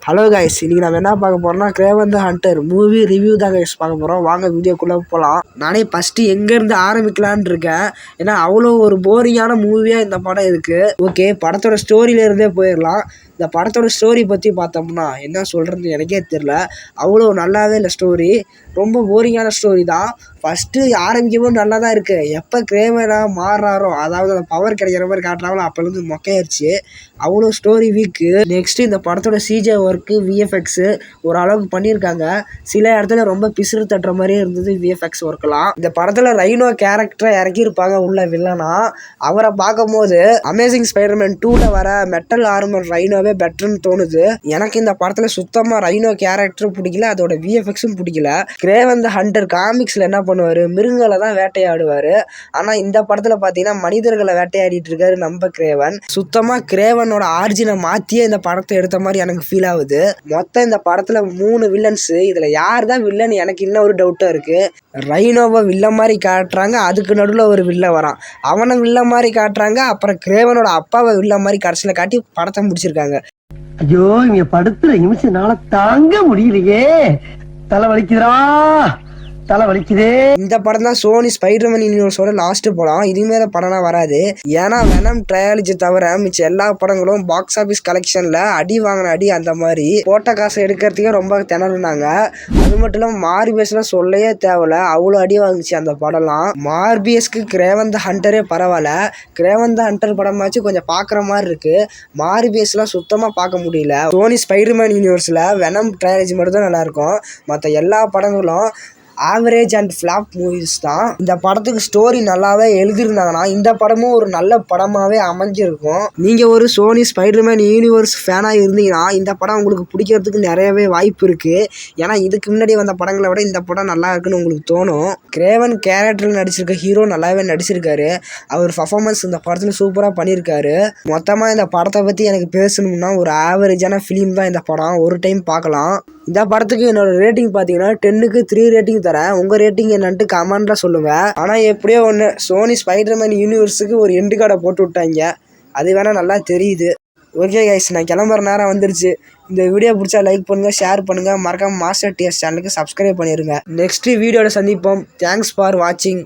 Hello guys, இன்னைக்கு நம்ம என்ன பார்க்க போறோம்னா கிரேவன் தி ஹண்டர் மூவி ரிவ்யூ தான் கைஸ் பார்க்க போகிறோம். வாங்க வீடியோக்குள்ளே போகலாம். நானே ஃபஸ்ட்டு எங்கேருந்து ஆரம்பிக்கலான்னு இருக்கேன். ஏன்னா அவ்வளோ ஒரு போரிங்கான மூவியாக இந்த படம் இருக்குது. ஓகே, படத்தோட ஸ்டோரியிலேருந்தே போயிடலாம். இந்த படத்தோட ஸ்டோரி பற்றி பார்த்தோம்னா என்ன சொல்கிறது எனக்கே தெரில. அவ்வளோ நல்லாவே இல்லை ஸ்டோரி. ரொம்ப போரிங்கான ஸ்டோரி தான். ஃபஸ்ட்டு ஆரம்பிக்கும்போது நல்லா தான் இருக்குது. எப்போ கிரேவனாக மாறுறாரோ, அதாவது அந்த பவர் கிடைக்கிற மாதிரி காட்டுறாங்களோ அப்போலேருந்து மொக்கையாயிருச்சு. அவ்வளோ ஸ்டோரி வீக்கு. நெக்ஸ்ட்டு இந்த படத்தோட சிஜே ஒர்க்கு, விஎஃப்எக்ஸு ஓரளவுக்கு பண்ணியிருக்காங்க. சில இடத்துல ரொம்ப பிசுறு தட்டுற மாதிரியே இருந்தது விஎஃப்எக்ஸ் ஒர்க்கெலாம். இந்த படத்தில் ரைனோ கேரக்டரை இறக்கியிருப்பாங்க உள்ள வில்லனா. அவரை பார்க்கும்போது அமேசிங் ஸ்பைடர்மேன் 2ல் வர மெட்டல் ஆர்மர் ரைனோவே பெட்டர்னு தோணுது. எனக்கு இந்த படத்தில் சுத்தமாக ரைனோ கேரக்டரும் பிடிக்கல, அதோட விஎஃப்எக்ஸும் பிடிக்கல. கிரேவன் தி ஹண்டர் காமிக்ஸில் என்ன பண்ணுவார், மிருகங்களை தான் வேட்டையாடுவார். ஆனால் இந்த படத்தில் பார்த்தீங்கன்னா மனிதர்களை வேட்டையாடிட்டு இருக்காரு நம்ம கிரேவன். சுத்தமாக கிரேவனோட ஆரிஜினை மாற்றியே இந்த படத்தை எடுத்த மாதிரி எனக்கு ஃபீல் ஆகுது. மொத்தம் இந்த படத்தில் 3 வில்லன்ஸு. இதில் யார் தான் வில்லன் எனக்கு இன்னும் ஒரு டவுட்டாக இருக்குது. ரைனோவை வில்ல மாதிரி காட்டுறாங்க, அதுக்கு நடுவில் ஒரு வில்ல வரான். அவனை வில்ல மாதிரி காட்டுறாங்க, அப்புறம் கிரேவனோட அப்பாவை வில்ல மாதிரி கடைசியில் காட்டி படத்தை முடிச்சிருக்காங்க. ஐயோ, இங்க படுத்துற நிமிஷம்னால தாங்க முடியலையே, தலை வலிக்குதுடா, தலை வலிக்குதே. இந்த படம் தான் சோனி ஸ்பைடர்மேன் யூனிவர்ஸோட லாஸ்ட் படம். இதுமாரி படம்லாம் வராது. ஏன்னா வெனம் ட்ரையாலஜி தவிர மிச்ச எல்லா படங்களும் பாக்ஸ் ஆஃபீஸ் கலெக்ஷன்ல அடி வாங்கின அடி. அந்த மாதிரி போட்ட காசை எடுக்கிறதுக்கே ரொம்ப திணறினாங்க. அது மட்டும் இல்லாமல் மார்பிஎஸ்லாம் சொல்லவே தேவையில்ல, அவ்வளோ அடி வாங்குச்சு அந்த படம்லாம். மார்பிஎஸ்க்கு கிரேவன் தி ஹண்டரே பரவாயில்ல. கிரேவன் தி ஹண்டர் படமாச்சு கொஞ்சம் பார்க்குற மாதிரி இருக்கு. மார்பிஎஸ்லாம் சுத்தமாக பார்க்க முடியல. சோனி ஸ்பைடர்மேன் யூனிவர்ஸில் வெனம் ட்ரையாலஜி மட்டும் தான் நல்லாயிருக்கும். மற்ற எல்லா படங்களும் ஆவரேஜ் அண்ட் ஃப்ளாப் மூவிஸ் தான். இந்த படத்துக்கு ஸ்டோரி நல்லாவே எழுதியிருந்தாங்கன்னா இந்த படமும் ஒரு நல்ல படமாகவே அமைஞ்சிருக்கும். நீங்கள் ஒரு சோனி ஸ்பைடர்மேன் யூனிவர்ஸ் ஃபேனாக இருந்தீங்கன்னா இந்த படம் உங்களுக்கு பிடிக்கிறதுக்கு நிறையவே வாய்ப்பு இருக்குது. ஏன்னா இதுக்கு முன்னாடி வந்த படங்களை விட இந்த படம் நல்லா இருக்குன்னு உங்களுக்கு தோணும். கிரேவன் கேரக்டரில் நடிச்சிருக்க ஹீரோ நல்லாவே நடிச்சிருக்காரு. அவர் பர்ஃபார்மன்ஸ் இந்த படத்தில் சூப்பராக பண்ணியிருக்காரு. மொத்தமாக இந்த படத்தை பற்றி எனக்கு பேசணும்னா ஒரு ஆவரேஜான ஃபிலிம் தான் இந்த படம். ஒரு டைம் பார்க்கலாம். இந்த படத்துக்கு என்னோட ரேட்டிங் பார்த்தீங்கன்னா 10க்கு 3 ரேட்டிங் தரேன். உங்கள் ரேட்டிங் என்னன்ட்டு கமெண்ட்டில் சொல்லுங்கள். ஆனால் எப்படியோ ஒன்று சோனி ஸ்பைடர்மேன் யூனிவர்ஸுக்கு ஒரு எண்டு கார்டை போட்டு விட்டாங்க. அது வேணால் நல்லா தெரியுது. ஓகே கைஸ், நான் கிளம்புற நேரம் வந்துருச்சு. இந்த வீடியோ பிடிச்சா லைக் பண்ணுங்கள், ஷேர் பண்ணுங்கள், மறக்காம மாஸ்டர் டிஎஸ் சேனலுக்கு சப்ஸ்கிரைப் பண்ணிடுங்க. நெக்ஸ்ட் வீடியோவில் சந்திப்போம். தேங்க்ஸ் ஃபார் வாட்சிங்.